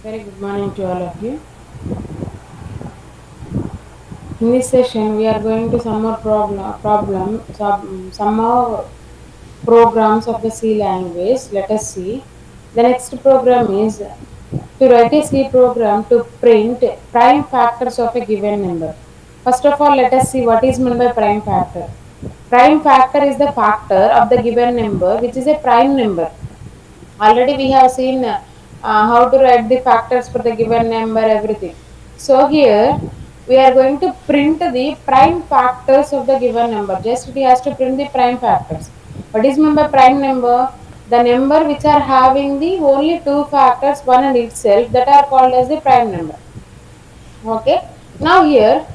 Very good morning to all of you. In this session, we are going to some more some more programs of the C language. Let us see. The next program is to write a C program to print prime factors of a given number. First of all, let us see what is meant by prime factor. Prime factor is the factor of the given number which is a prime number. Already we have seen how to write the factors for the given number, everything. So here we are going to print the prime factors of the given number. Just it has to print the prime factors. What is meant by prime number? The number which are having the only two factors, one and itself, that are called as the prime number. Okay. Now here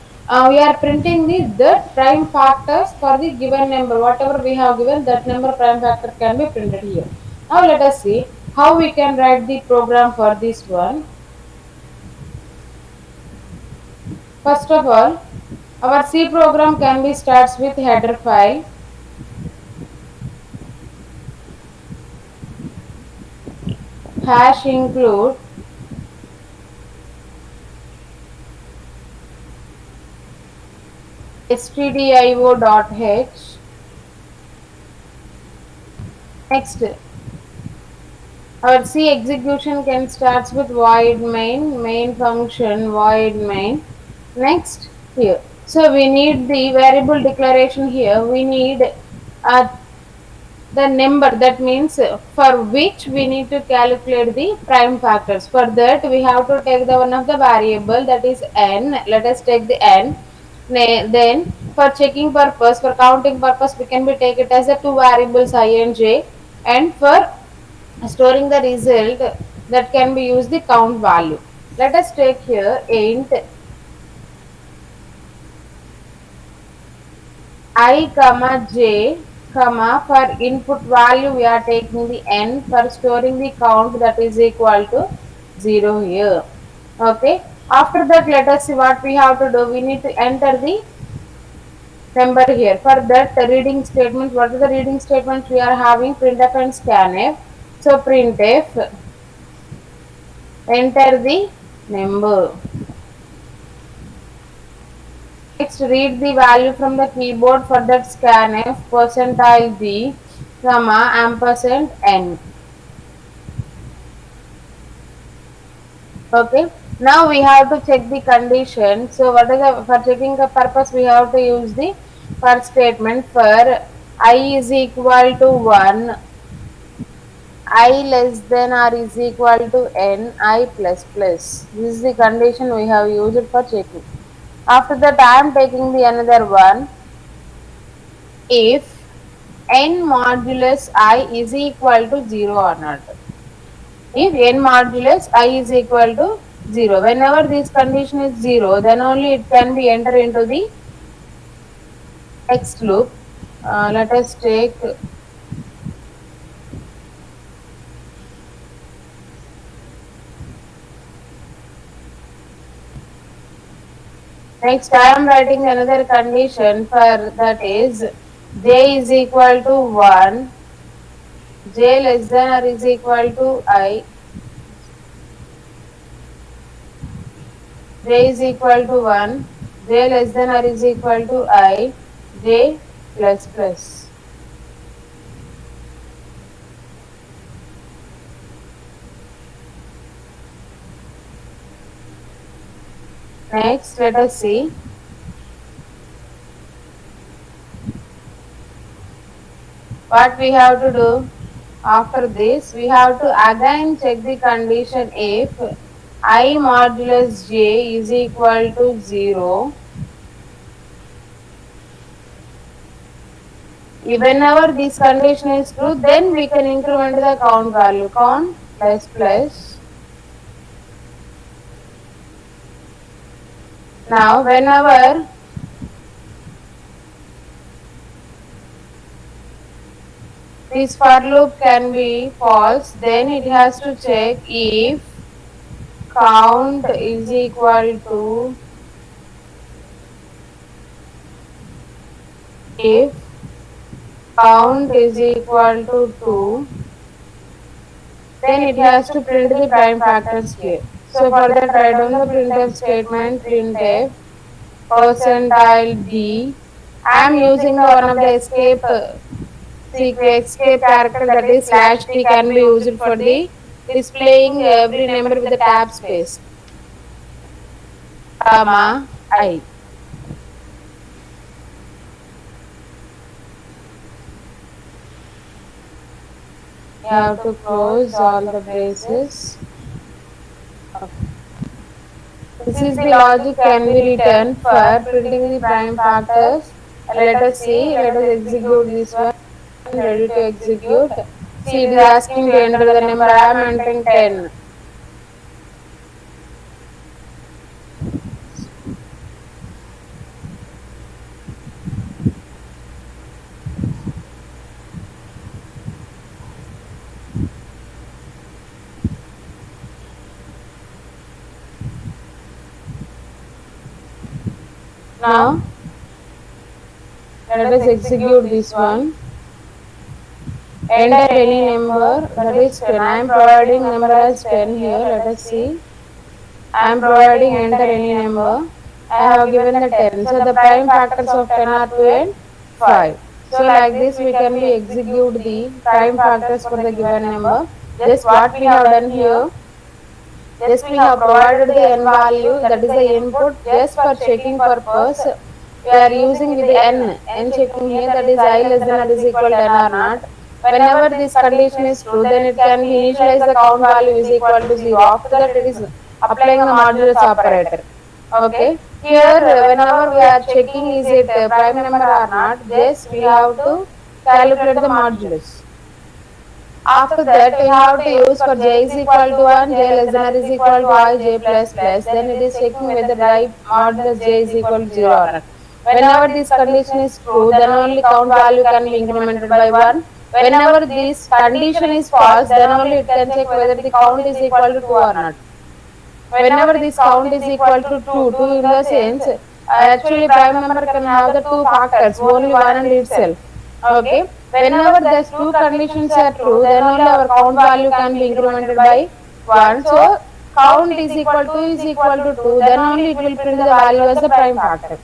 we are printing the prime factors for the given number. Whatever we have given, that number prime factor can be printed here. Now let us see how we can write the program for this one. First of all, our C program can be starts with header file, hash include stdio.h. Next, our C execution can starts with void main function, void main. Next, here. So we need the variable declaration here. We need uh, the number, that means for which we need to calculate the prime factors. For that we have to take the one of the variable, that is n. Let us take the n. Then for checking purpose, for counting purpose, we can be take it as a two variables I and j, and for storing the result, that can be used the count value. Let us take here int I comma j comma, for input value we are taking the n, for storing the count, that is equal to 0 here. Okay. After that, let us see what we have to do. We need to enter the number here. For that, the reading statement, what are the reading statements we are having? Printf and scanf. So printf, enter the number. Next, read the value from the keyboard. For that, scanf percentile d comma ampersand n. Okay. Now we have to check the condition. So what is the, for checking the purpose, we have to use the for statement. For I is equal to 1, I less than or is equal to n, I plus plus. This is the condition we have used for checking. After that, I am taking the another one. If n modulus I is equal to 0 or not. If n modulus I is equal to 0, whenever this condition is 0, then only it can be entered into the next loop. Let us take next. I am writing another condition, for that is j is equal to 1, j less than or is equal to I, j is equal to 1, j less than or is equal to I, j plus plus. Next, let us see. What we have to do after this, we have to again check the condition. If I modulus j is equal to 0, whenever this condition is true, then we can increment the count value, count plus plus. Now whenever this for loop can be false, then it has to check if count is equal to, if count is equal to 2, then it has to print the prime factors here. So for that, write down the printf statement, printf percentile d. I am using the one of the escape character, that is slash t, can be used for the displaying every number with the tab space, comma I. You have to close all the braces. Okay. This is the logic can be written for printing the prime factors. Let us see, let us execute this one. Ready to execute. See, it is asking to enter the number. I am entering 10. Now, let us execute this one. Enter any number, that is 10. I am providing number as 10 here. Let us see. I am providing enter any number. I have given the 10. So the prime factors of 10 are 2 and 5. So like this we can be execute the prime factors for the given number. Just what we have done here, just we have provided the n value, that is the input, just for checking purpose. We are using with the n checking here, that is I less than or is equal to n or not. Whenever this condition is true, then it can be initialize the count value is equal to 0. After that it is applying the modulus operator. Okay. Here whenever we are checking is it prime number or not, just we have to calculate the modulus. After that, we have to use for j is equal to 1, j less than or is equal to I, j plus plus. Then it is checking whether I modulus j is equal to 0 or not. Whenever this condition is true, then only count value can be incremented by 1. Whenever this condition is false, then only it can check whether the count is equal to 2 or not. Whenever this count is equal to 2, 2 in the sense, actually prime number can have the two factors, only one and itself. Okay. Whenever these two conditions are true, then only our count value can be incremented by 1. So count is equal to 2, then only it will print the value as the prime factor.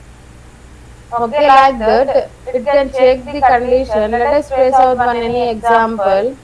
Okay, like that it can check the condition. Let us trace out one any example.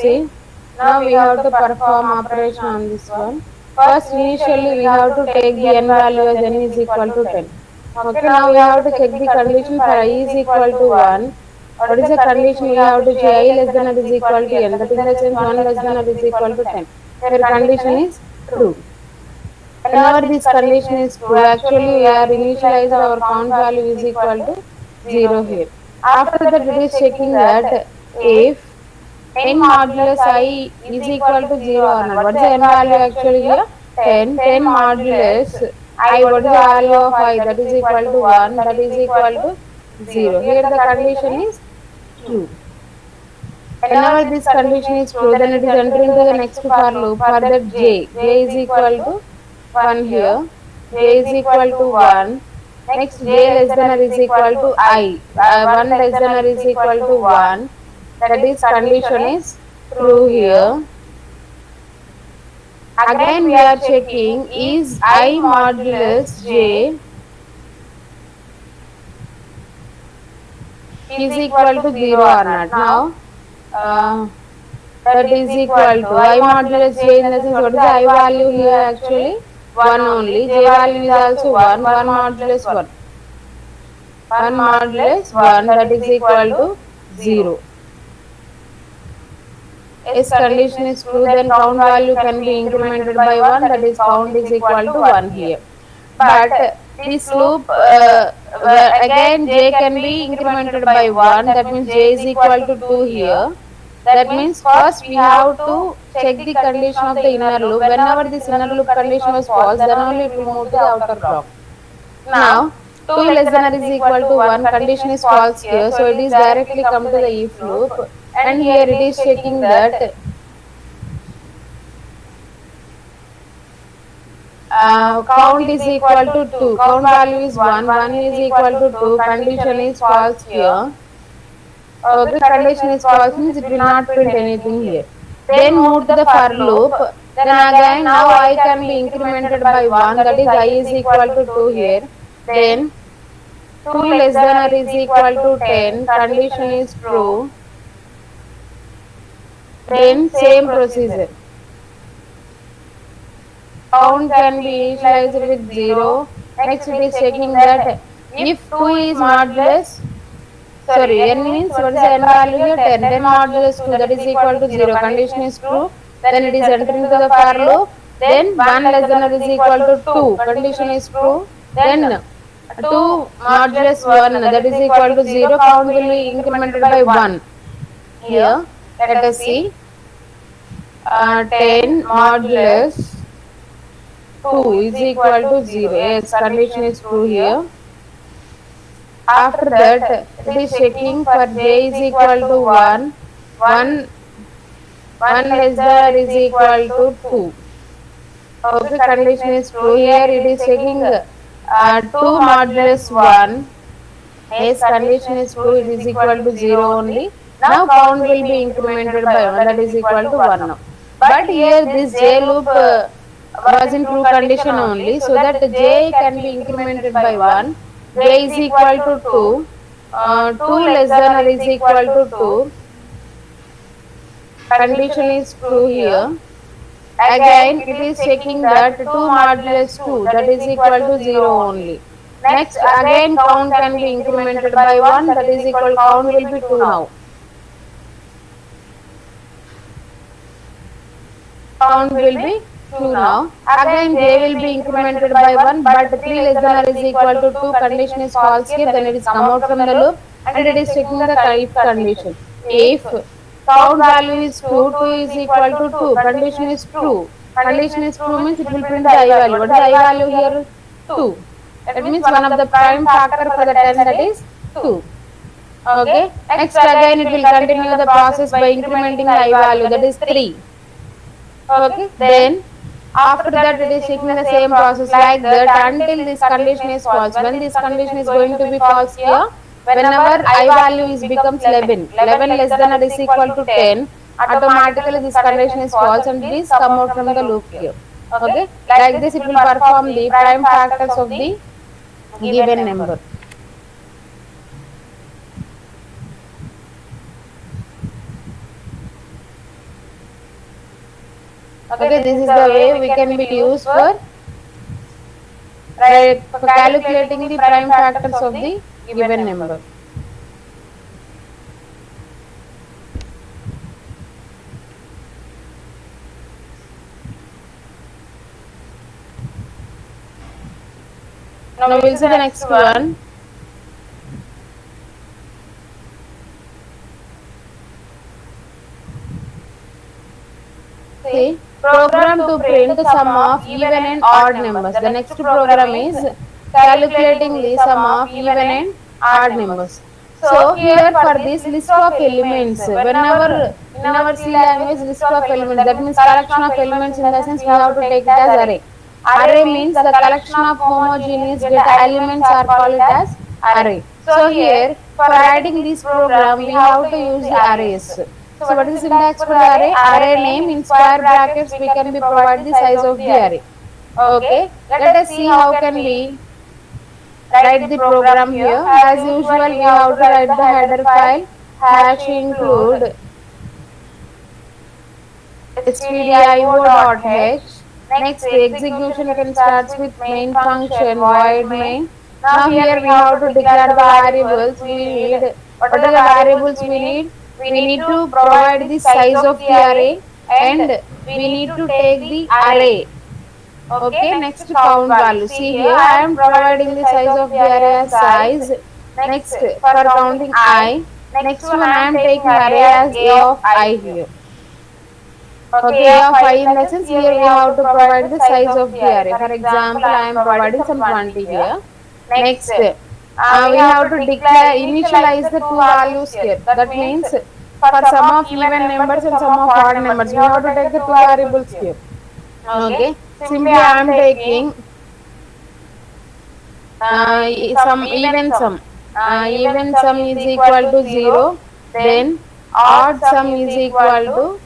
See, now we have to perform operation on this one. First, initially we have to take the n value as n is equal to 10. Okay, now we have to check the condition for I is equal to 1. What is the condition? We have to check I less than or is equal to n. That in the sense 1 less than or is equal to 10. Where condition is true. Whenever this condition is true, actually we are initialized our count value is equal to 0 here. After that it is checking that if n modulus I is equal to 0 or not. What is the n value actually here? 10. 10 modulus I, what is the value of I? That is equal to 1, that is equal to 0. Here the condition is true. Whenever this condition is true, then it is entering to the next for loop. For that j is equal to 1 here, j is equal to 1. Next j less than or is equal to I, 1 less than or is equal to 1. That is condition is true here. Again we are checking is I modulus j is equal to 0 or not. Now that is equal to I modulus j in the sense what is the I value here actually? 1 only. J value is also 1. 1 modulus 1. 1 modulus 1, that is equal to 0. If condition is true, then count value can be incremented by 1, that is count is equal to 1 here. but this loop again j can be incremented by 1, that means j is equal to 2 here. That means first we have to check the condition of the inner loop. Whenever this inner loop condition was false, then only it will move to the outer block. Now 2 less than or is equal to 1 condition is false here, so it is directly come to the if loop, and here it is checking that count is equal to 2, count value is 1, 1 is equal to 2, condition is false here. Okay, condition is false means it will not print anything here. Then move to the for loop. Then again now I can be incremented by 1, that is I is equal to 2 here. Then 2 less than or is equal to 10, condition is true. Then same procedure. Count can be initialized with 0. Next it is checking that if 2 is modulus, sorry, n means what is the n value here? 10. 10 modulus 2, that is equal to 0. Condition is true. Then it is entering to the for loop. Then 1 less than or is equal to 2. Condition is true. Then 2 modulus 1, that is equal to 0. Count will be incremented by 1. Here, let us see. 10 modulus 2 is equal to 0. Yes, condition is true here. After that, it is checking for j is equal to 1, 1 less than or is equal to 2. Okay, condition is true. Here it is checking 2 modulus 1. Yes, condition is true. It is equal to 0 only. Now count will be incremented by 1, that is equal to 1 now. But here this j loop was in true condition only, so that j can be incremented by 1. J is equal to 2. 2 less than or is equal to 2. Condition is true here. Again it is checking that 2 modulus 2, that is equal to 0 only. Next again count can be incremented by 1, that is equal, count will be 2 now. Count will be 2 now. Again j will be incremented by 1, but 3 less than or is equal to 2, condition is false here, then it is come out from the loop and it is checking the if condition. If count value is 2, 2 is equal to 2, condition is true. Condition is true means it will print the I value. What is the I value here? 2. That means one of the prime factor for the 10, that is 2. Okay. Next again it will continue the process by incrementing the I value, that is 3. Okay. Then after that it is checking the same process like that until this condition is false. When this condition is going to be false here, whenever I value is becomes 11, 11 less than or is equal to 10, automatically this condition is false and please come out from the loop here. Okay. Like this it will perform the prime factors of the given number. Okay, this is the way we can be used for calculating the prime factors of the given number. Now we will see the next one. See, program to print the sum of even and odd numbers. The next program is calculating the sum of even and odd numbers. So here for this list of elements, whenever in our C language list of elements, that means collection of elements, in the sense we have to take it as array. Array means the collection of homogeneous data elements are called as array. So here for writing this program we have to use the arrays. So what is the syntax for the array? Array name in square brackets we can be provide the size of the array. Okay, let us see how can we write the program here. As usual we have to write the header file hash include stdio.h. Next execution can start with main function void main. Now here we have to declare the variables we need. What are the variables we need? We need to provide the size of the array and we need to take the array. Okay, next count value. See here, I am providing the size of the array as size. Next, for counting I. Next one, I am taking array as a of I here. Okay, a of I in the sense here we have to provide the size of the array. For example, I am providing some 20 here. Next, we have to declare, initialize the two values here. That means for sum of even numbers and sum of odd numbers, we have to take the two variables here. Okay, simply I am taking some even sum. Even sum is equal to 0, then odd sum is equal to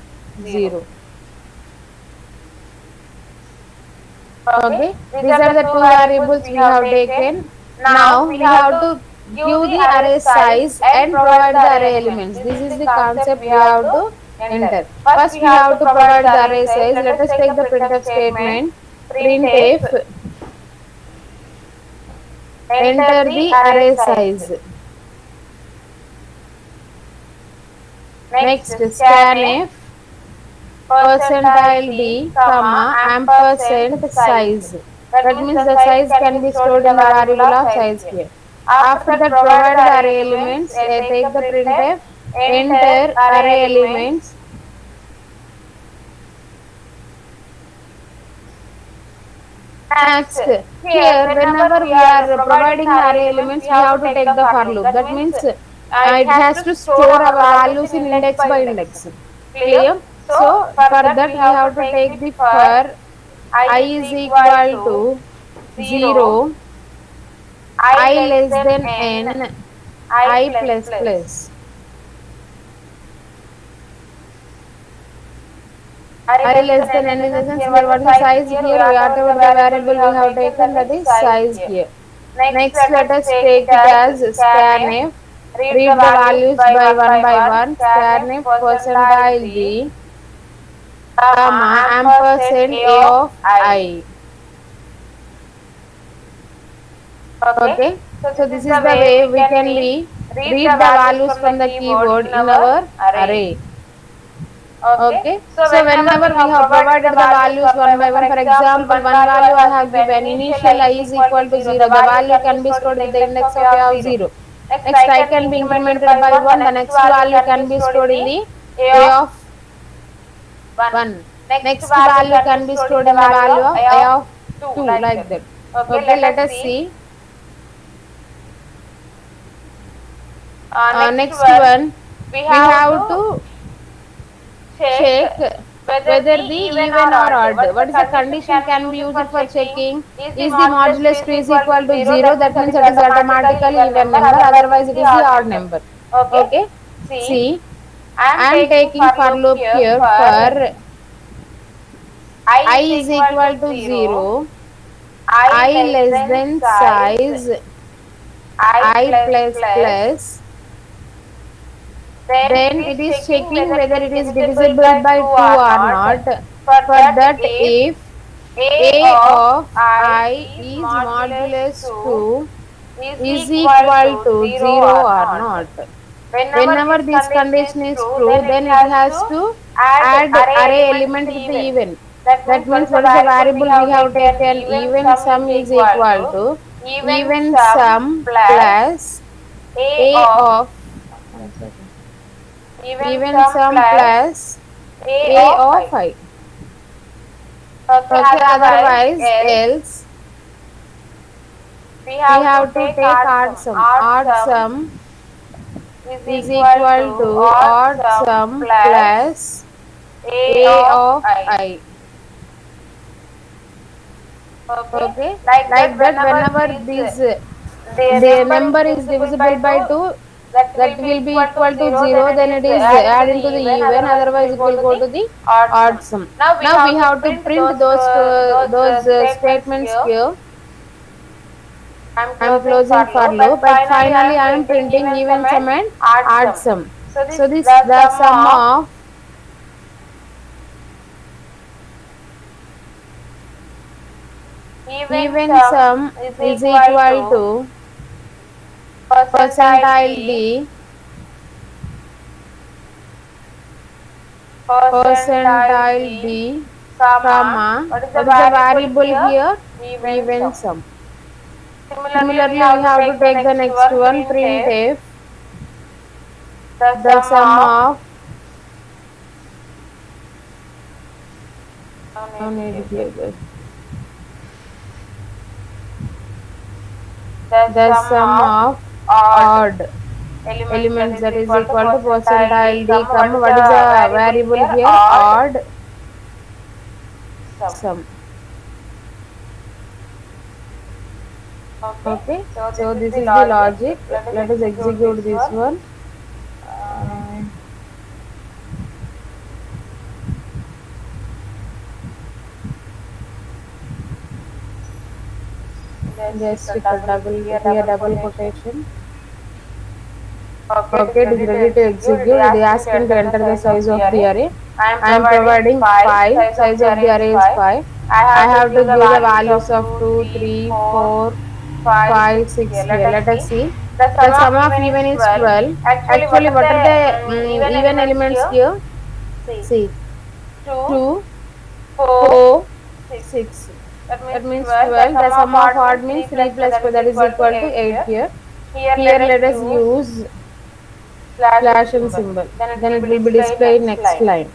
0. Okay, these are the two variables we have taken. Now we have to give the array size and provide the array elements. This is the concept we have to enter. First we have to provide the array size. Let us take the printf statement. Printf, enter the array size. Next, scanf percentile d comma ampersand size. That means the size can be stored in the variable of size here. After that, provide the array elements. Take the printf, enter array elements. Next, here whenever we are providing the array elements, we have to take the for loop. That means it has to store our values in index by index. Clear? So for that we have to take the for I is equal to 0, I less than n, I plus plus. I less than n in the sense here what is the size here, whatever the variable we have taken, that is size here. Next let us take it as scanf, read the values by one, scanf percentile d comma ampersand a of I. Okay, so this is the way we can read the values from the keyboard in our array. Okay, so whenever we have provided the values one by one, for example, one value I have given initial I is equal to 0, the value can be stored with the index of A of 0. Next I can be incremented by 1, the next value can be stored in the A of 1. Next value can be stored in the value of A of 2, like that. Okay, let us see. Next one, we have to check whether the even or odd. What is the condition can be used for checking? Is the modulus 2 is equal to 0? That means it is automatically even number, otherwise it is the odd number. Okay, see, I am taking for loop here for I is equal to 0, I less than size, I plus plus. Then it is checking whether it is divisible by 2 or not. For that, if A of I is modulus 2 is equal to 0 or not. Whenever this condition is true, then it has to add array element with the even. That means what is the variable we have taken? Even sum is equal to even sum plus A of even sum plus A of I. Okay, otherwise else we have to take odd sum. Odd sum is equal to odd sum plus A of I. Okay, like that whenever this the number is divisible by 2, that will be equal to 0, then it is adding to the even, otherwise it will go to the odd sum. Now we have to print those statements here. I am closing for loop, but finally I am printing even sum and odd sum. So this the sum of even sum is equal to percentile d percentile d comma, What is the what is the variable variable here? here? Even Even sum. sum. Similarly, we Similarly, we have to have to take the take the next next one, one, printf. printf, The the sum sum of, of, no no need to need to give this. give this, The the sum sum of of odd odd elements, that elements, is that is equal to equal to percentile d, percentile d, comma, what comma, is what is the the variable variable here? here? Odd Odd sum. sum. Okay, Okay, so this so is this the is the logic. logic. Let us Let us execute this execute this one. one. Uh, just Just a if a double double here, here double double quotation. quotation. Okay, it is Okay, it is ready to ready to execute. It is execute. It is asking to asking to enter the enter the size of size the of the array. array. I am I am providing providing 5. 5. Size of Size the of the array is array is 5. 5. I I have to have give to the give the values of values of 2, 2, 3, 3, 4, 4, 5, 5, 6 6 here. Let here. us Let us see. see. The sum The of sum of even is even is 12. 12. Actually, what Actually, are what are the the even even elements elements here? here? See, See, 2, 2, 4, 4, 6. 6. That means That means 12. The 12. sum The of sum of odd means odd 3 means plus 3 4, plus that 4, is that is equal to equal to 8 8 here. here. Here let Here us let us use use slash and slash and symbol. symbol. Then it Then will it be will be displayed displayed next next line. line.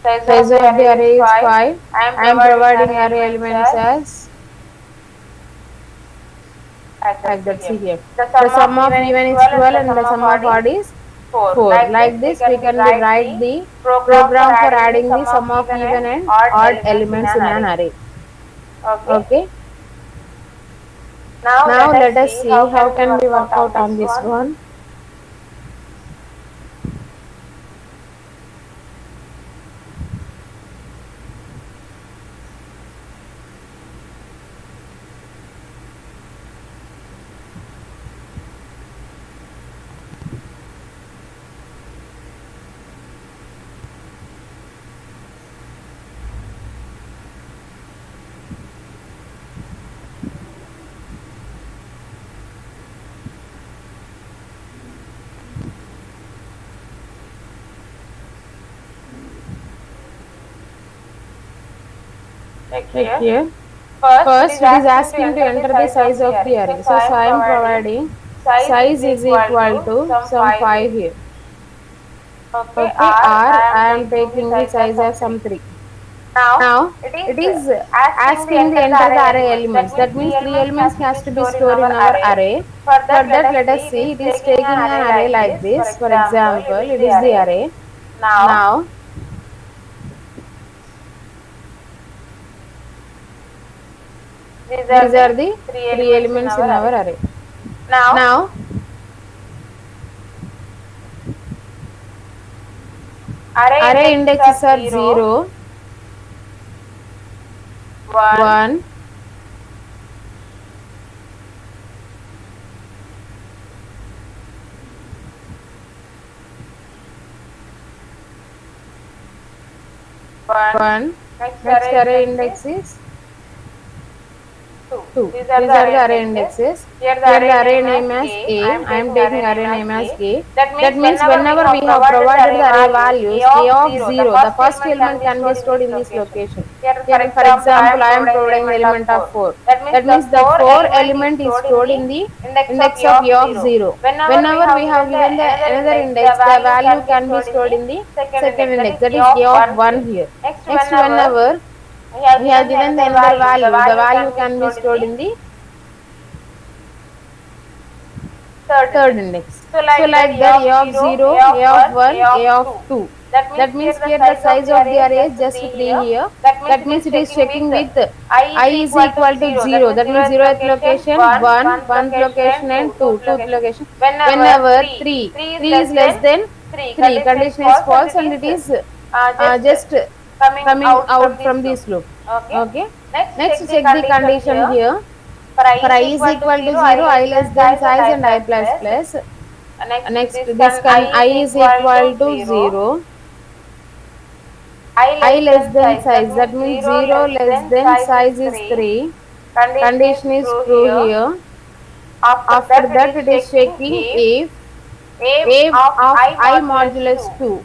Size Size of the of the array is array is 5. 5. I am I am providing providing array array elements elements as as like that. like See that. here. See here. The The sum of sum of even is even is 12 and 12 the and sum the of sum of odd is odd is 4. 4. Like this Like we this, we can can be write write the the program for program for adding the adding the sum of sum of even and even and odd odd elements in elements an in an array. array. Okay. Okay. Now Now let us let us see how see how can we can we work work out on out this on this one. one. Check Check here. here. First, it is First, it is asking to asking to enter the enter the size of size the of the array. So, array. so So, I so am I am providing providing size is size is equal equal to to some some 5 here. 5 here. Okay, Okay, R, I am I am taking the taking the size as size some as 3. some 3. Now, Now, it is it is asking the asking the enter the enter the array array elements. That elements. means That 3 means 3 elements has elements to be has to be stored in stored our in our array. array. For For that, let that, us let us see, it see is it is taking an taking an array array like like this. For this. For example, it example, is it the is the array. array. Now, Now, these are these the are the 3 3 elements in elements our in our array. array. Now, Now, array array indexes indexes are are 0, 0, 1, 1, 1. 1. Next Next array array index is index is 2. 2. These are the These are array the array indexes. indexes. Here the Here array the array name as name as A. I A. am I am taking taking array name array as name as A. A. That means That means whenever we whenever have we have provided the provided array the array values A values A of of 0, the 0, the first first element can element be can be stored in stored this in this location. location. Here for Here, for example, I am example, I am providing the providing the element of element of 4. 4. That means That the means the 4 4 element is element is stored in stored the in the index of index A of of A of 0. 0. Whenever we Whenever we have have given the given the another another index, the index, the value value can be can be stored in stored the in the second second index, that index, is that A is of A of 1 1 here. here. Next, Next, whenever whenever we have we have given the given the another another value, the value, the value value can be can be stored in stored the in the third third index. index. So So like that like A that, of A of 0, A 0, of A of 1, A 1, of A of 2. 2. That means That here means the here the size of size the of the array is array just is just 3 3 here. here. That means That it is means it is checking with checking with I is I is equal to equal to 0. That 0. means That means 0th 0th location, location, 1, 1, 1th 1th location, location 2, and 2, 2th 2th location. location. Whenever Whenever 3, 3, 3 is 3 is less less than than 3, 3, condition is condition is false and false it and is it is just just coming coming out from out this from loop. this loop. Okay. Okay. Next, Next, check the check the condition condition here. here. For I For is I is equal to equal to 0, I 0, less I than less than size and size I and I plus plus plus. plus. Next, Next, this this I can I is is equal equal to to 0. 0. I I less less than than size. That size. That means means 0 0 less less than than size is size is 3. 3. Condition is Condition is true true here. here. After After that, it that, is it is checking checking if if a a of of I I modulus modulus 2. 2.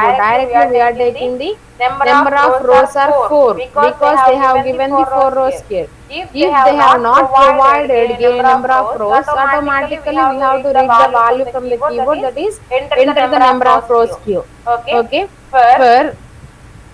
good. Directly we are taking the number of rows are 4 because they have given the 4 rows here. If they have not provided a number of rows, automatically we have to read the value from the keyboard, that is enter the number of rows here. Okay. Okay. For For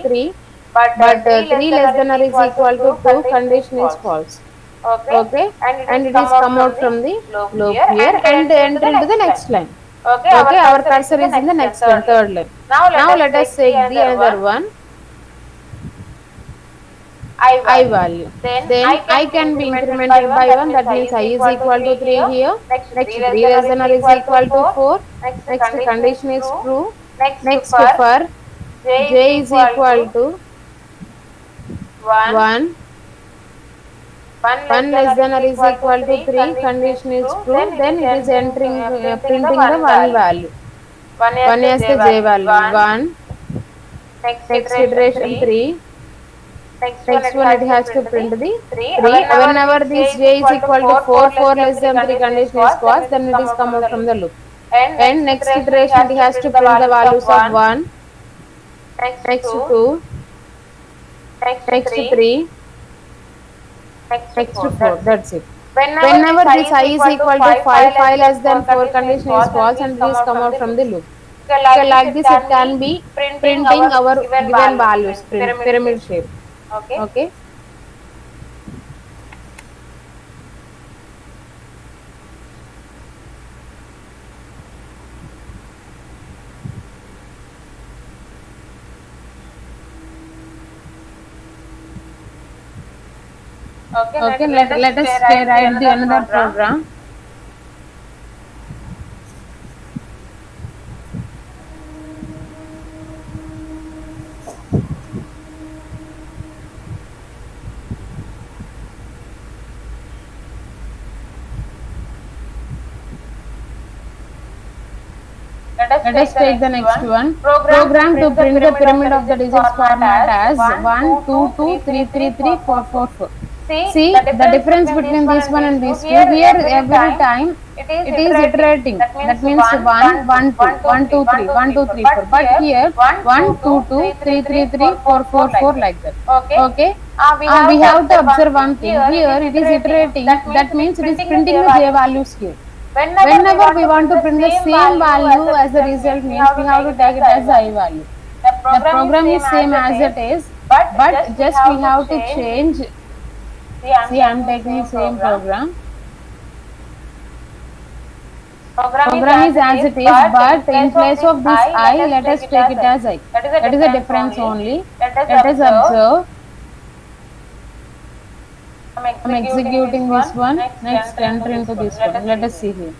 3, but but 3 3 less less than or than is or is equal to equal to 2, 2, condition is condition is false. false. Okay, Okay, and it is and it come is out come from out the from the loop loop here here and and enter into enter the into the next line. next line. Okay, our Okay, our cursor is cursor in the is in the next line, next line, third line. third line. Now let Now us let us take the take the another another one, one, I I value. value. Then Then I I can be can be incremented by incremented 1, by that 1, means that I means is I is equal to equal 3 to 3 here. here. Next Next 3 less 3 than or less is than or is equal to equal to 4. 4. Next Next condition is condition is true. true. Next Next for for j is j is equal equal to to 1, 1, 1 less than or is equal to 3, condition is true, then it is entering, printing the 1 value. 1 as the j value, 1, next iteration 3, next one it has to print the 3. Whenever this j is equal to 4, 4 less than 3 condition is false, then it is come out from the loop. And next iteration it has to print the values of 1, next 2, next 3, next 4. That's it. Whenever this I is equal to 5, 5 less than 4 condition is false and it is come out from the loop. Okay, like this it can be printing our given values, pyramid shape. Okay. Okay, let us write the another program. Let us take the next one. Program to print the pyramid of the digits format as 1, 2, 2, 3, 3, 3, 4, 4, 4. See the difference between this one and this two. Here every time it is iterating. That means 1, 1, 2, 1, 2, 3, 1, 2, 3, 4. But here 1, 2, 2, 3, 3, 3, 4, 4, 4 like that. Okay. We have to observe one thing. Here it is iterating. That means it is printing the j values here. Whenever we want to print the same value as the result means we have to take it as the I value. The program is same as it is, but just we have to change. See, I am taking the same program. Program is as it is, but in place of this I, let us take it as I. That is a difference only. Let us observe. I am executing this one. Next, enter into this one. Let us see here.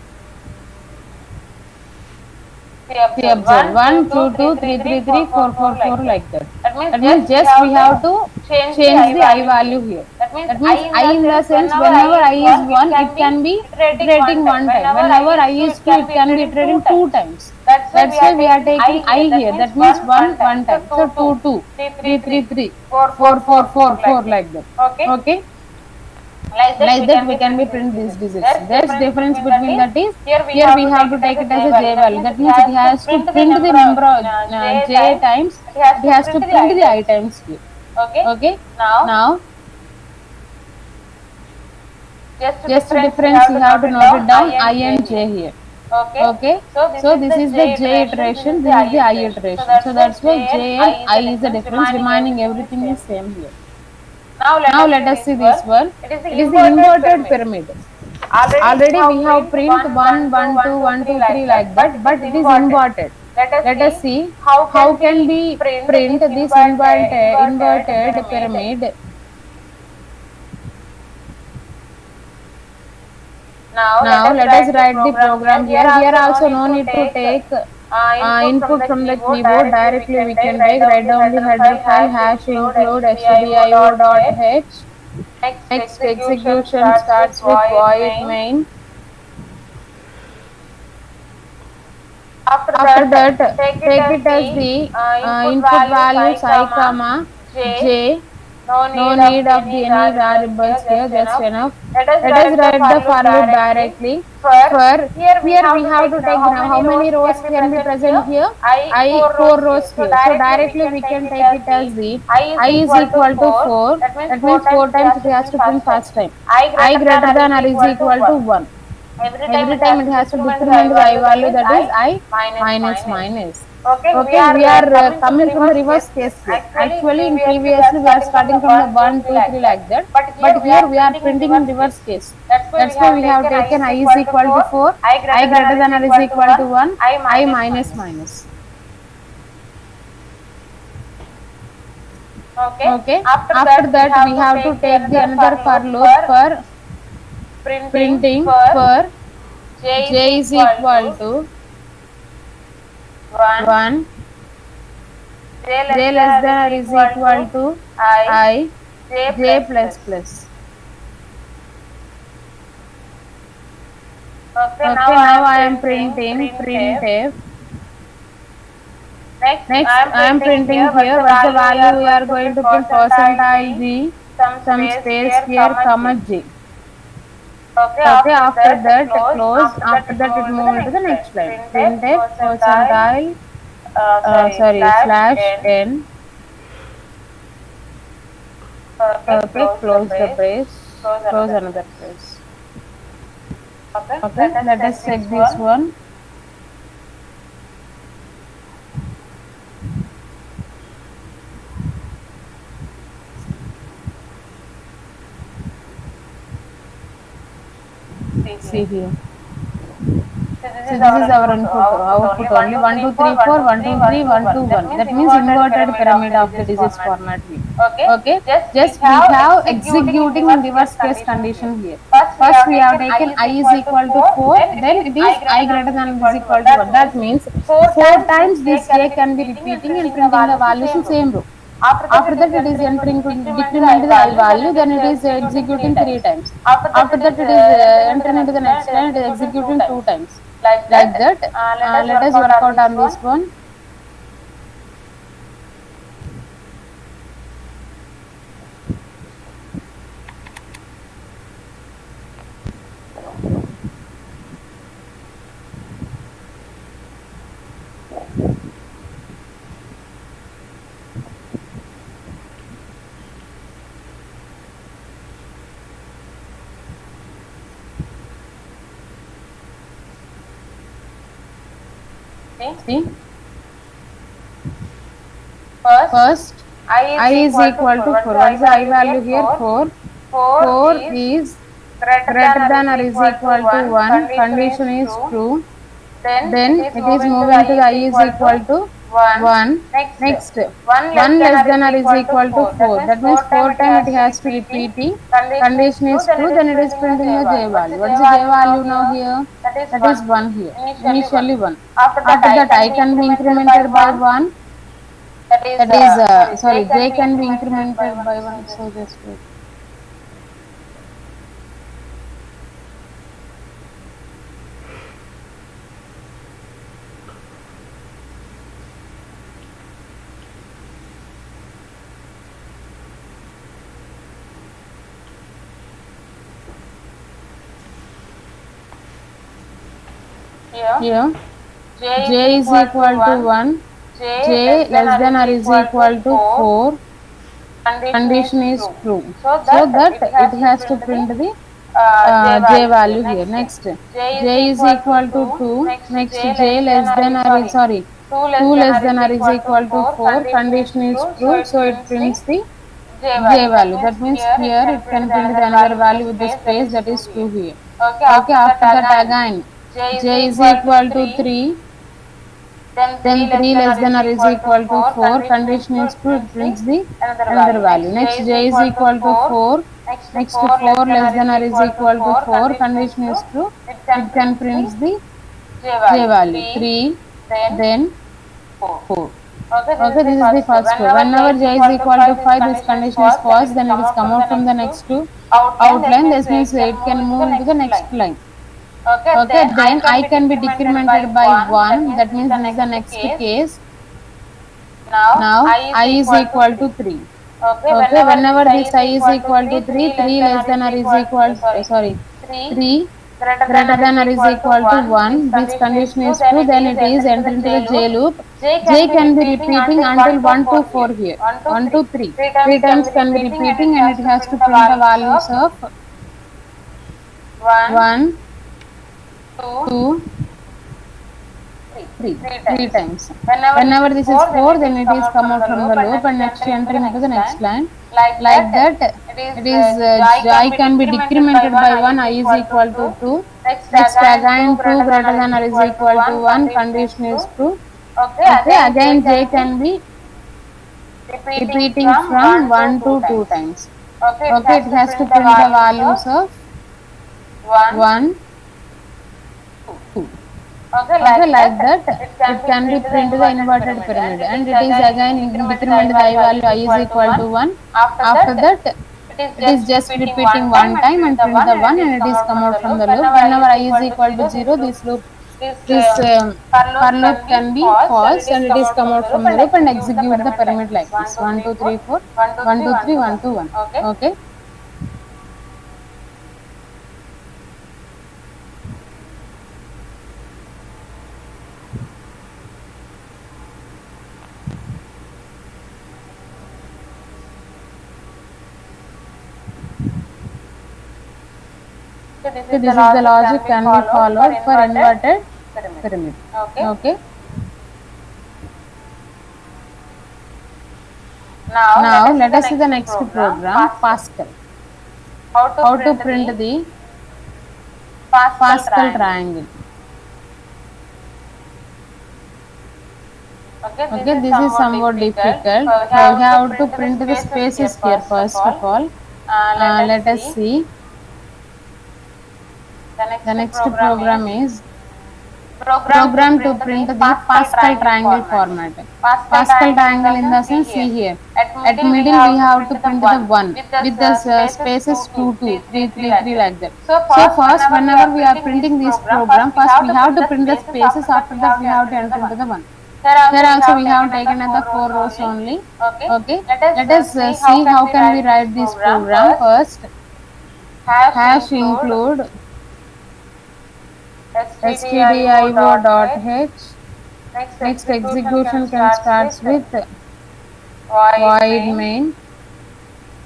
See, observe 1, 2, 2, 3, 3, 3, 4, 4, 4 like that. That means just we have to change the I value here. That means I in the sense whenever I is 1, it can be iterating one time. Whenever I is 2, it can be iterating 2 times. That's why we are taking I here. That means 1 time. So 2, 2, 3, 3, 3, 4, 4, 4, 4 like that. Okay. Like that we can be print these digits. There's difference between that is here we have to take it as a j value. That means it has to print the number of j times. It has to print the I times here. Okay. Now just a difference you have to note it down I and j here. Okay. So this is the j iteration. This is the I iteration. So that's why j and I is the difference. Remaining everything is same here. Now let us see this one. It is the inverted pyramid. Already we have print 1, 1, 2, 1, 2, 3 like that, but it is inverted. Let us see how can we print this inverted pyramid. Now let us write the program here. Here also no need to take input from the keyboard. Directly we can write down the header file #include stdio.h. Next execution starts with void main. After that take it as the input values I comma j. No need of the any variables here, just enough. Let us write the for loop directly. For here we have to take now how many rows can be present here? I 4 rows here. So directly we can take it as the I is equal to 4. That means 4 times it has to print first time. I greater than or is equal to 1. Every time it has to decrement the I value, that is I minus. Okay, we are coming from the reverse case here. Actually in previously we are starting from the 1, 2, 3 like that, but here we are printing in reverse case. That's why we have taken I is equal to 4, I greater than or is equal to 1, I minus. Okay. After that we have to take the another for loop for printing for j is equal to 1, j less than or is equal to I, j plus plus. Okay, now I am printing printf. Next, I am printing here. What's the value we are going to print? Percentile G, some space here, comma G. Okay, after that, close. After that, it move into the next line. Printf percentile, slash n. Okay, close the brace. Close another brace. Okay, let us check this one. See here. So this is our output only 1 2 3 4 1 2 3 1 2 1. That means inverted pyramid of the digits format here. Okay, just we have executing in reverse case condition here. First we have taken I is equal to 4, then it is I greater than or is equal to 1. That means 4 times this j can be repeating and printing the values in same row. After that it is entering to decrement the I value, then it is executing 3 times. After that it is entering into the next line, it is executing 2 times. Like that. Let us work out on this one. See? First, I is equal to 4. What is the I value here? 4. 4 is greater than or is equal to 1. Condition is true. Then it is moving to the I is equal to 1. Next, 1 less than or is equal to 4. That means 4 times it has to repeat it. Condition is true, then it is printing the j value. What is the j value now here? That is 1 here. Initially 1. After that I can be incremented by 1. That is, j can be incremented by 1. So just wait. Here, j is equal to 1, j less than or is equal to 4, condition is true. So that it has to print the j value here. Next, j is equal to 2, next j less than or is, 2 less than or is equal to 4, condition is true, so it prints the j value. That means here it can print the another value with the space, that is 2 here. Okay, after that again j is equal to 3, then 3 less than or is equal to 4, condition is true, it prints the another value. Next j is equal to 4, next 4 less than or is equal to 4, condition is true, it can print the j value. 3, then 4. Okay, this is the first row. Whenever j is equal to 5, this condition is false, then it is come out from the next to outline. This means it can move into the next line. Okay, then I can be decremented by 1. That means this is the next case. Now I is equal to 3. Okay, whenever this I is equal to 3, 3 less than or is equal to, 3 greater than or is equal to 1, this condition is true, then it is entered into the j loop. J can be repeating until 1 to 4 here. 1 to 3. 3 times can be repeating and it has to print the values of 1, 2, 3 times. Whenever this is 4, then it is come out from the loop and next entering into the next line. Like that, it is I can be decremented by 1, I is equal to 2. Next again 2 greater than or is equal to 1, condition is true. Okay, again j can be repeating from 1 to 2 times. Okay, it has to print the values of 1, 2. Okay, like that, it can be printed the inverted pyramid and it is again decrement the I value I is equal to 1. After that, It is just repeating one time and print the 1 and it is come out from the loop. Whenever I is equal to 0, this for loop can be false and it is come out from the loop and execute the pyramid like this: 1 2 3 4 1 2 3 1 2 1. Okay. So this is the logic can be followed for inverted pyramid. Okay. Now let us see the next program, Pascal. How to print the Pascal triangle. Okay, this is somewhat difficult. So we have to print the spaces here first of all. Let us see. The next program is program to print the Pascal triangle format. Pascal triangle in the sense, see here. At middle we have to print the 1 with the spaces 2 2 3 3 3 like that. So first whenever we are printing this program, first we have to print the spaces, after that we have to enter into the 1. Here also we have taken at the 4 rows only. Okay. Let us see how can we write this program. First hash include stdio.h. Next execution can start with void main.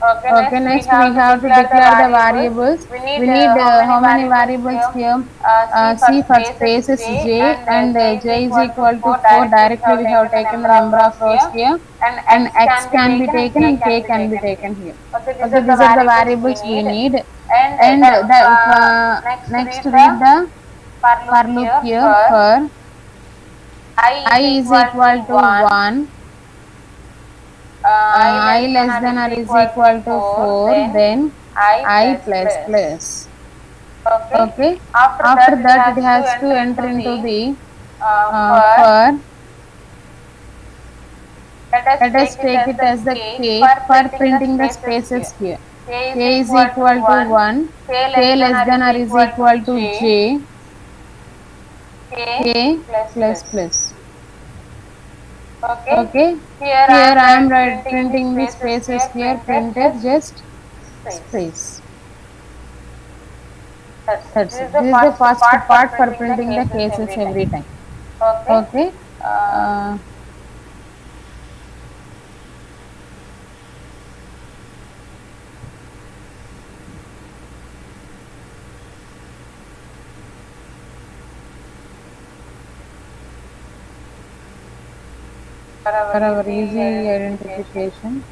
Okay, next we have to declare the variables. We need how many variables here? C for spaces j and j is equal to 4. Directly we have taken the number of rows here, and x can be taken and k can be taken here. Okay, these are the variables we need. And next read the for loop here for I is equal to 1. I less than or is equal to 4, then I plus plus. Okay. After that it has to enter into the for. Let us take it as the k for printing the spaces here. K is equal to 1, k less than or is equal to j, k plus plus. Okay, here I am printing the spaces here, printed just space. That's it. This is the first part for printing the cases every time. Okay. For our easy identification.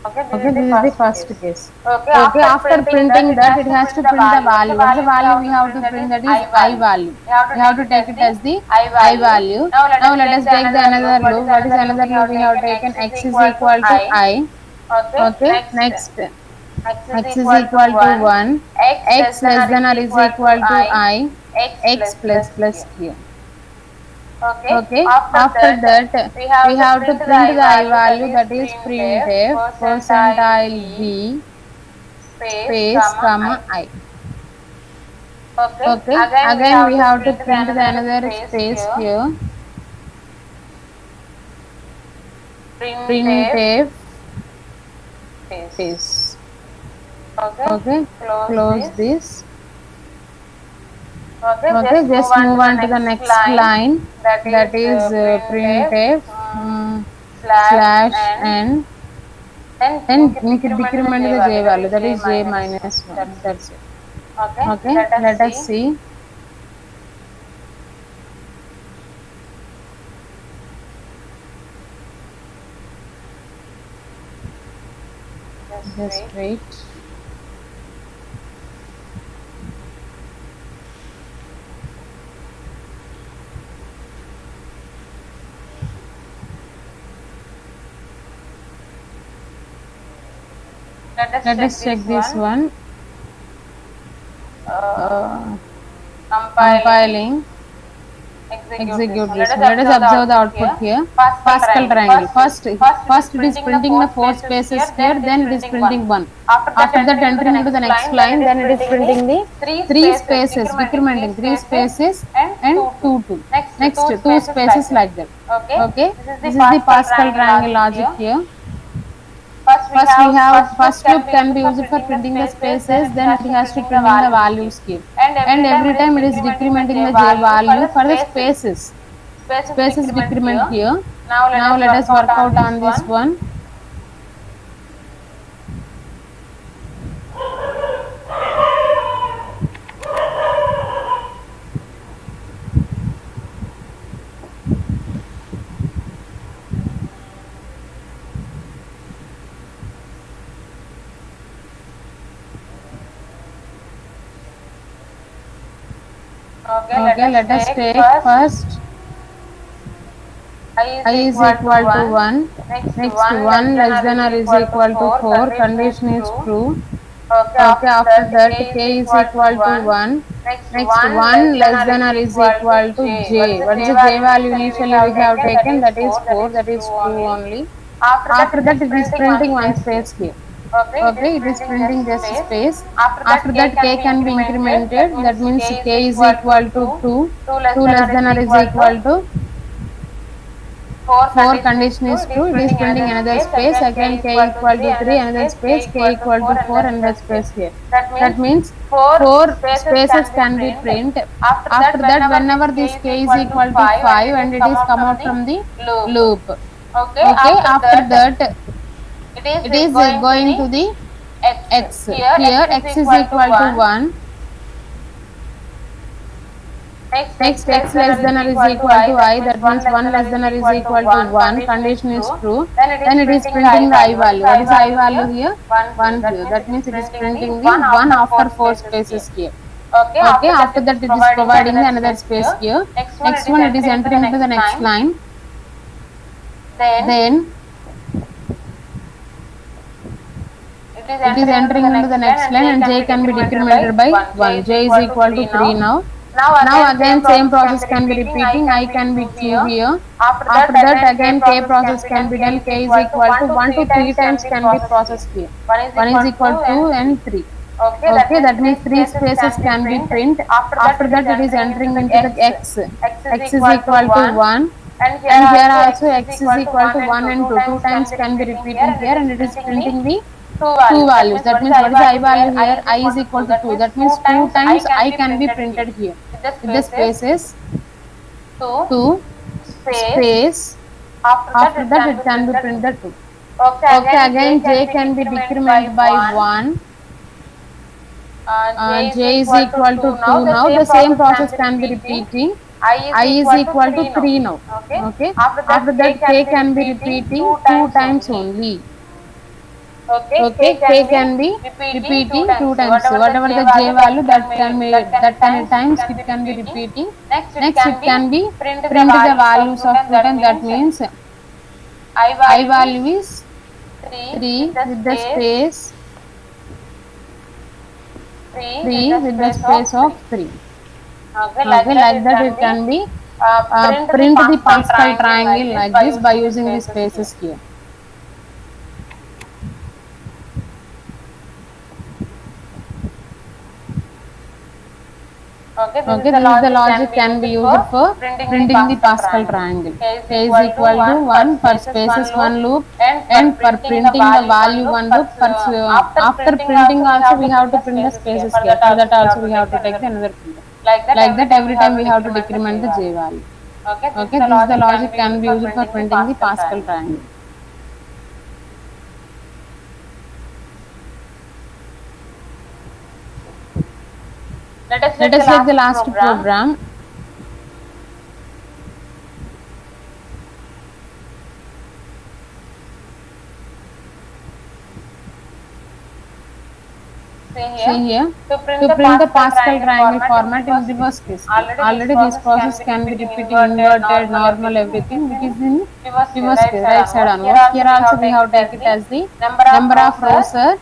Okay, this is the first case. Okay, after printing that, it has to print the value. What is the value we have to print? That is I value. We have to take it as the I value. Now let us take the another loop. What is another loop we have taken? X is equal to I. Okay, next. X is equal to 1, x less than or is equal to I, x plus plus here. Okay, after that we have to print the I value, that is printf percentile v space comma I. Okay, again we have to print the another space here, printf space. Okay, close this. Okay, just move on to the next line, that is printf slash n, and decrement the j value, that is j minus 1. That's it. Okay, let us see. Just wait. Let us check this one. Compiling. execute this one. Let us observe the output here. Pascal triangle. First it is printing the four spaces here, then it is printing one. After that, entering into the next line, then it is printing the three spaces, decrementing three spaces and two. Next, two spaces like that. Okay, this is the Pascal triangle logic here. First loop can be used for printing the spaces, then it has to printing the values here. And every time it is decrementing the j value for the spaces. Spaces decrement here. Now let us work out on this one. Okay, let us take first I is equal to 1. Next 1 less than or is equal to 4. Condition is true. Okay, after that k is equal to 1. Next 1 less than or is equal to j. What is the j value initially we have taken? That is 4. That is true only. After that it is printing one space here. Okay, it is printing just space. After that k can be incremented. That means k is equal to 2. 2 less than or is equal to 4. Condition is true. It is printing another space. Again k equal to 3, another space. K equal to 4, another space here. That means 4 spaces can be printed. After that, whenever this k is equal to 5 and it is come out from the loop. Okay, after that it is going to the x. Here x is equal to 1. Next x less than or is equal to I, that means 1 less than or is equal to 1. Condition is true. Then it is printing the I value. What is the I value here? 1 here. That means it is printing the 1 after 4 spaces here. Okay, after that it is providing the another space here. Next one it is entering into the next line. Then it is entering into the next line and j can be decremented by 1. J is equal to 3 now. Now again same process can be repeating. I can be q here. After that again k process can be done. K is equal to 1 to 3 times can be processed here. 1 is equal to 2 and 3. Okay, that means 3 spaces can be printed. After that it is entering into the x. X is equal to 1. And here also x is equal to 1 and 2. 2 times can be repeating here and it is printing the two values. That means what is the I value here? I is equal to 2. That means 2 times I can be printed here. With the spaces 2 space. After that it can be printed 2. Okay, again j can be decremented by 1. J is equal to 2 now. The same process can be repeating. I is equal to 3 now. Okay. After that k can be repeating 2 times only. Okay, k can be repeating 2 times. Whatever the j value that many times it can be repeating. Next it can be print the values of 2 times. That means I value is 3 with the space 3 with the space of 3. Okay, like that it can be print the Pascal triangle like this by using the spaces here. Okay, this is the logic can be used for printing the Pascal triangle. K is equal to 1 for spaces 1 loop and for printing the value 1 loop. After printing also we have to print the spaces here. For that also we have to take another printer. Like that every time we have to decrement the j value. Okay, this is the logic can be used for printing the Pascal triangle. Let us take the last program. See here, to print the Pascal triangle format in reverse case. Already this process can be repeating inverted, normal, everything, which is in reverse case, right side onwards. Here also we have take it as the number of rows are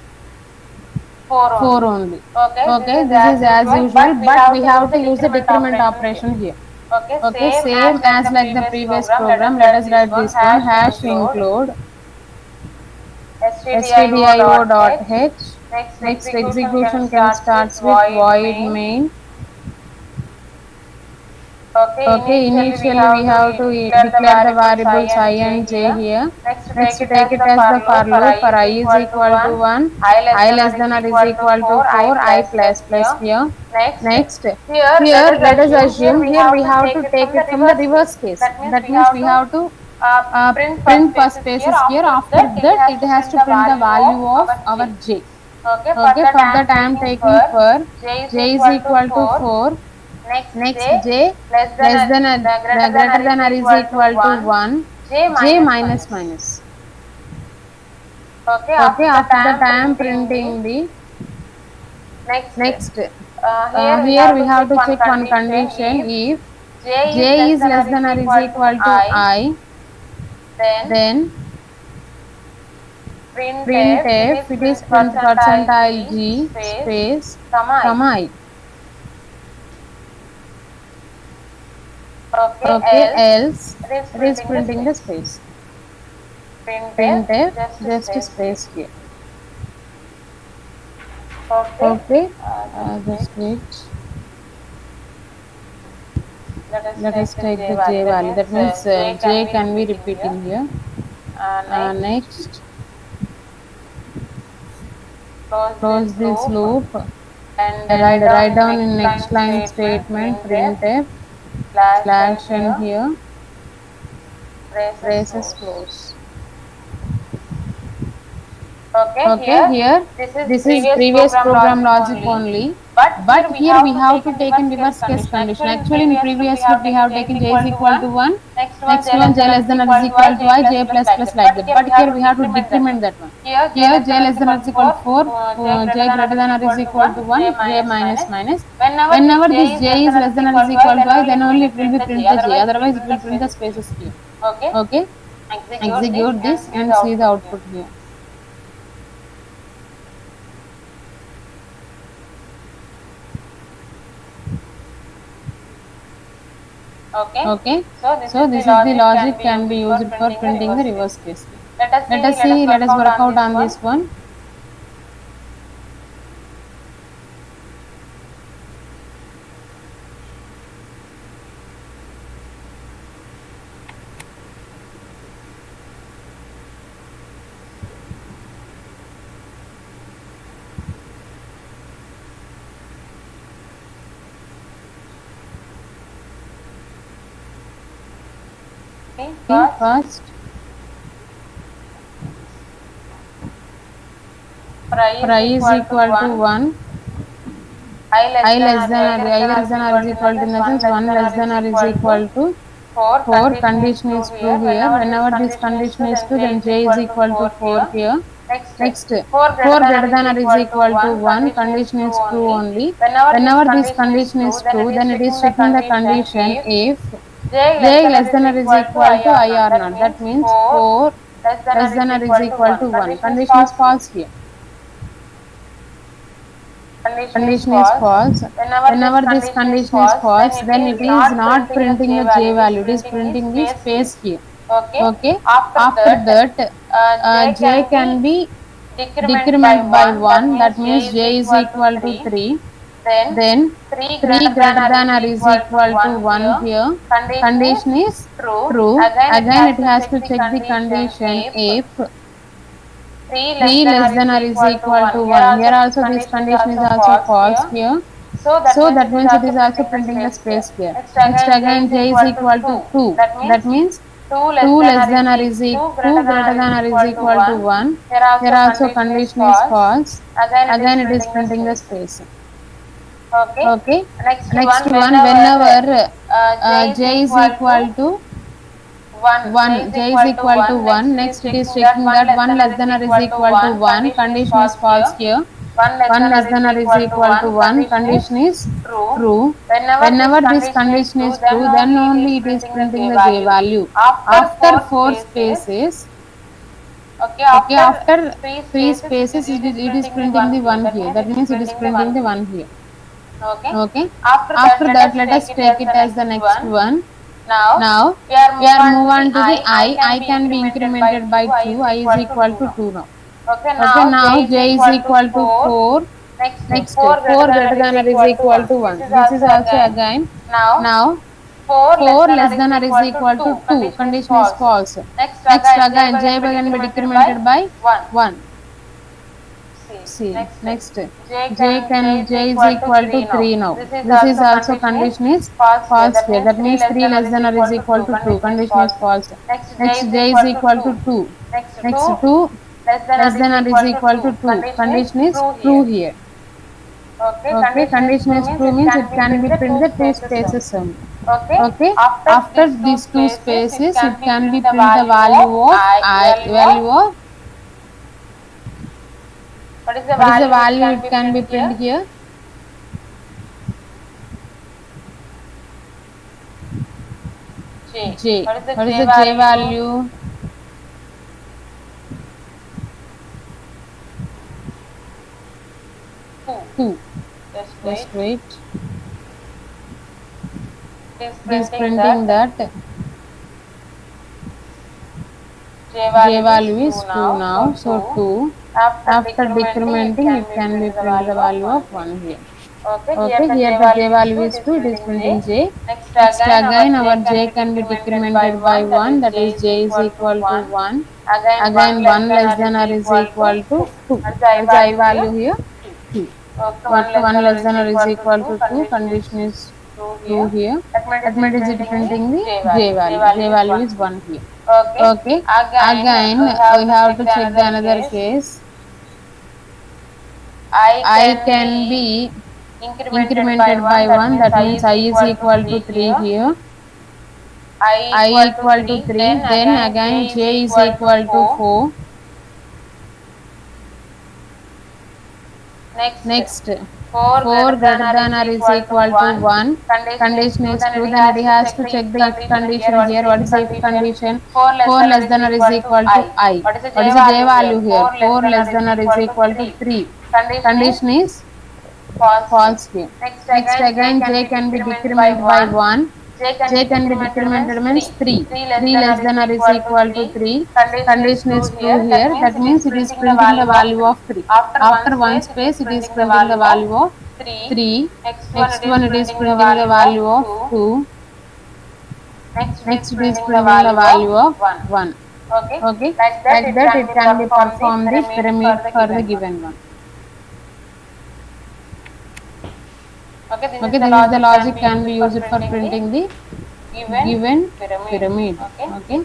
4 only. Okay, this is as usual, but we have to use the decrement operation here. Okay, Okay, same as same like as the like the previous previous program. Let us program. Let write us this write one. this one. Hash Hash include include stdio.h. stdio.h. Next Next execution can execution can starts with starts with void void main. main. Okay, Okay, initially we initially we have to have to declare the declare the variables I variables I and j and j here. here. Next, Next, take it take as it the as for the for loop. For loop. I For is I is equal to equal to 1, 1, I less I than or less is than or is equal to equal to 4, I 4, I plus plus plus plus here. here. Next, Next, let here us let us assume here assume we here have we to have take to it take from the it from the reverse reverse case. case. That means That we means have we to have to print first print first spaces here. spaces here. After After that, it that, has it to has print to the print the value of value of our our j. j. Okay, for Okay, that for I am that I am taking taking for for j is j is equal to equal to 4. 4. Next, Next, j j less than less than a, the greater than or greater is than or is equal to equal to 1. 1. J J minus minus minus. minus. Okay, Okay, after that after I that am I am printing the printing the next. next. Here we Here have we to have check to one check one condition. condition. If If j is j less is than or less is than or is equal to equal to I, I, then then printf it is printf it is print print percentile percentile g g space space comma I. comma I. Okay, Okay, else else it is it is printing the printing the space. space. Printf Printf just a just space here. space here. Okay, Okay, just wait. just wait. Let us Let us take the take j the value. j That value. means That means j can j be can be repeating here. repeating here. Next, Next, close close this this loop loop and and write down write in down in next line next line statement statement printf printf slash n slash n here here braces braces close. close. Okay, Okay, here here this is this is previous previous program program logic logic only, only, but but here we here we have to have take to in take in reverse case reverse case condition. condition. Actually, in Actually, in previous loop we previous have loop we taken have j is taken j is equal to equal 1, to 1, next one next j less one than j or less is than or is equal to i, equal to j I, plus j plus plus like plus that. like But that. here we But have here to we have to decrement that one. decrement that one. Here j Here less than j or is less than or equal is to equal 4, to 4, j greater j than or greater is than or equal is to equal 1, to j 1, j minus minus minus. minus. Whenever this Whenever this j is less j is than or less is than or is equal to i, equal to then I, only then it will only be it will print be the j. print the j. Otherwise, it will Otherwise, it print the will print the spaces here. spaces here. Okay, Okay, execute this execute and this see the and see the output here. output here. Okay, Okay, so this so is the this is the logic can logic be can used be for used for printing the printing the reverse reverse case. case. Let us Let work us out see, let on us this work one. out on this one. Okay, Okay, first first, for I for is I is equal to equal to 1, 1, I less than or is equal to in the sense 1 less than or is equal to 4. 4, Condition is condition true is here. true here. Whenever this Whenever this condition is condition true, is then true, j then is j is equal to equal to 4 4 here. here. Next, Next, 4 greater 4 than or greater is than or is equal to equal to 1. 1, Condition is condition true is true only. only. Whenever this Whenever this condition is condition true, is then it true, is then it is checking the checking the condition condition if if j less j than or less is than or is equal to equal I to or I not. or That not. That means means 4 4 less than less or is than or is equal to equal 1. to 1. Condition is Condition is false here. false here. Condition is Condition is false. false. Whenever this Whenever this condition is condition is false, then false, it then is it is not not printing the printing j the j value. It is value. It is printing the printing the space here. space here. Okay. Okay. After After that, that, j j can can be be decrement by decrement by 1. That 1. means That j means is j is equal to equal to 3. 3. Then Then 3 3 greater than greater or than is or is equal to equal to 1 1 here. here. Condition is Condition is true. true. Again, it Again, has it to has check to the check the condition condition if if 3 less 3 than less or is than or is equal to equal 1. to Here 1. Here also this also this condition is condition is also also false false here. here. So that So means that it is means it also is also printing the printing the space here. space here. Next Next again j again is j is equal to equal to 2. 2. That That means means 2 less 2 than less or is than or is 2 greater 2 than or greater is than or is equal to equal to 1. 1. Here also Here also condition is condition is false. false. Again it is Again it is printing the printing the space. space. Okay. Okay. Next Next one, one, whenever whenever j is j is equal to equal to 1, j is 1, j is equal to equal to 1. 1. Next it is Next it is checking that checking 1 that less 1 than or less is than or is equal to equal to 1. 1. Condition is Condition is false here. false here. 1 less 1 than or less is than or is equal to equal to 1. 1. Condition is Condition is true. true. Whenever this Whenever this condition is condition true, is then true, then only it is only it is printing the printing j the j value. value. After After 4 4 spaces, spaces, okay, okay, after after 3 3 spaces, spaces, it is it is printing the printing 1 the here. 1 That here. means That it is means it is printing the 1 printing the here. 1 here. Okay. Okay. After that, After let that, us let take us it take as it the as the next next one. one. Now, Now, we are we move are on move to the on to the I. I I. can I be can be incremented by incremented by 2. I is 2. I is equal to equal 2 to now. 2 now. Okay, Okay, now now j is j is equal to equal to 4. 4. Next, Next, 4 greater 4 than or greater is than or is equal to equal 1. to This 1. is This is also also again. again. Now, Now, 4 less 4 than or less is than or is equal to equal 2. to 2. Condition is Condition is false. false. Next, Next, again, j again, j can be can be decremented by decremented by 1. 1. See, See, next, next, j is j is equal to equal to 3 now. 3 now. This is This is also also condition is condition is false here. false That here. means That 3 means less 3 than or less is than or equal is to equal 2. to 2. Condition is Condition is false. false. Next, j Next, is j is equal to equal 2. to 2. Next, Next, 2 2 less than or less is than or is equal to equal 2. to 2. Condition is Condition is true true here. here. Okay, Okay, condition is condition true is means true it means can it be can be printed two printed two spaces only. spaces only. Okay, Okay, after after these two these two spaces, it spaces, can it be can be print the print the value of value of I. I, Value of value of what is the what is the value? It value can it be can be printed here. printed here. J. J. What is the What is J the J value? value? 2. 2. Just wait. Just wait. It is It is printing printing that that J J value is value 2 is 2 now. So now. So 2. 2. After After decrementing, it decrementing, can it be can be printed the printed the value of value 1 of here. 1 here. Okay, here Okay, the here J the J value is value 2, it is is 2, it is printing J. printing J. Next Next again our again our J can J be can be decremented by decremented by 1, that is 1, that J is is J is equal to equal to 1. 1. Again 1 Again less 1 than less or than is or is equal to equal to 2. 2. What is the I What is I value here? value here? 2. 2. Okay, 1 Okay, less 1 than or less is than or is equal to equal 2, to 2. condition is Condition is true true here. here. That means That it is means it is printing the printing the J J value. J value. J value is value 1 is here. 1 here. Okay, Okay. again Again, we have we to have check to the check the another another case. case. I I can can be be incremented by incremented 1, by that 1. means That I means is I is equal to equal to 3 3 here. here. I I equal to equal to 3, 3. then Then again again J is J is equal to equal to 4. 4. Next, Next, 4 4 greater than greater or than is or is equal to equal to 1. 1. Condition is Condition true, is then true. it Then it has to has check to the if check the if condition here. condition What is here. the What if is the if condition? condition? 4 less 4 than or less is than or is equal to equal to I. I. What is the What J is the J value here? value here? 4 less 4 than or less is than or is equal to equal to 3. 3. Condition is Condition is false here. false here. Next Next again J again can J be can be decremented by decremented by 1. 1. J can be J can be decremented means decremented means 3. 3. 3 less 3 than or less is than or is equal to equal to 3. 3. Condition is Condition true is true here. That here. means That it is means it is printing the printing the value of value 3. of 3. After one After one space, it is space, it is printing the printing the value of value of 3. 3. Next one, it Next is one, it is printing the printing the value of value of 2. 2. Next, it is Next, it is printing the printing the value of value of 1. 1. Okay. Okay. Like that, Like it that, can it be can be performed the performed the pyramid for pyramid the for the given one. given one. Okay, this is Okay, the this is the logic can logic be can used be for used for printing the printing the given given pyramid. pyramid. Okay, Okay,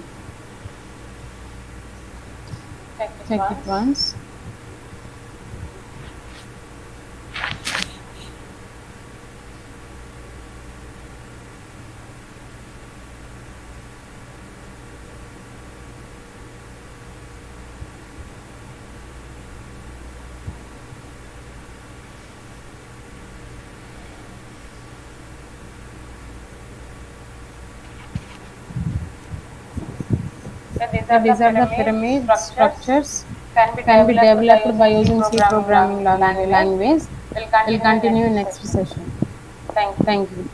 check it check it once. once. So these So are the these are the pyramid pyramid structures structures can be can be developed by developed by using C using C programming programming language. language. We'll We'll continue in continue next in next session. session. Thank you. Thank you.